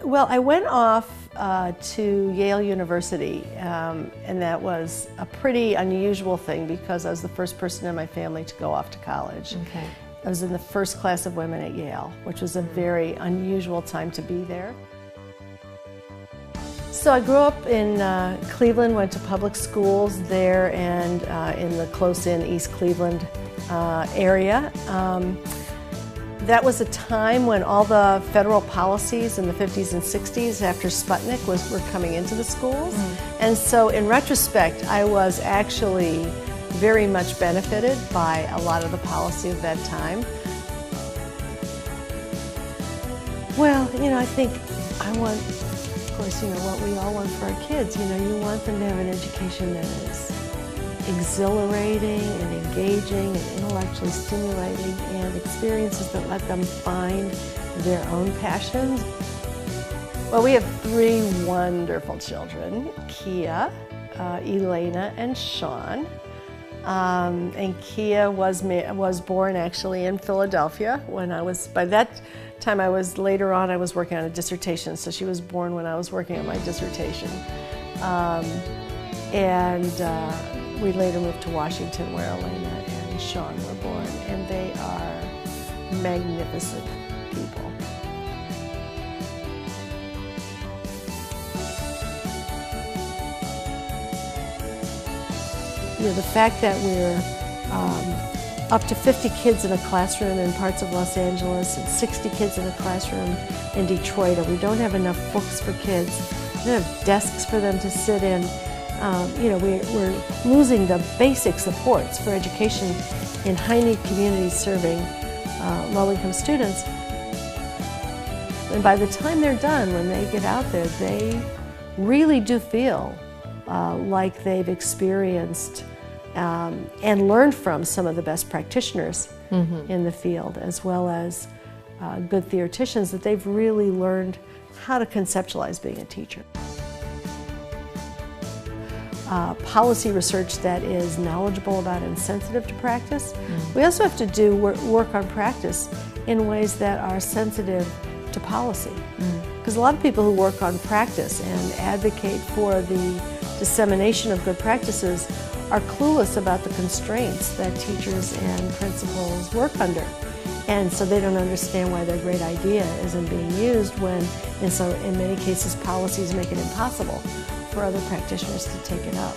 Well, I went off to Yale University, and that was a pretty unusual thing because I was the first person in my family to go off to college. Okay. I was in the first class of women at Yale, which was a very unusual time to be there. So I grew up in Cleveland, went to public schools there and in the close-in East Cleveland area. That was a time when all the federal policies in the 50s and 60s after Sputnik were coming into the schools. And so in retrospect, I was actually very much benefited by a lot of the policy of that time. Well, you know, I think I want, of course, you know, what we all want for our kids. You know, you want them to have an education that is exhilarating and engaging and intellectually stimulating, and experiences that let them find their own passions. Well, we have three wonderful children, Kia, Elena, and Sean. And Kia was born actually in Philadelphia when by that time I was working on a dissertation, so she was born when I was working on my dissertation. We later moved to Washington where Elena and Sean were born, and they are magnificent people. You know, the fact that we're up to 50 kids in a classroom in parts of Los Angeles and 60 kids in a classroom in Detroit, and we don't have enough books for kids, we don't have desks for them to sit in. You know, we're losing the basic supports for education in high-need communities serving low-income students. And by the time they're done, when they get out there, they really do feel like they've experienced and learned from some of the best practitioners in the field, as well as good theoreticians, that they've really learned how to conceptualize being a teacher. Policy research that is knowledgeable about and sensitive to practice. We also have to do work on practice in ways that are sensitive to policy. Because a lot of people who work on practice and advocate for the dissemination of good practices are clueless about the constraints that teachers and principals work under. And so they don't understand why their great idea isn't being used when, in many cases, policies make it impossible for other practitioners to take it up.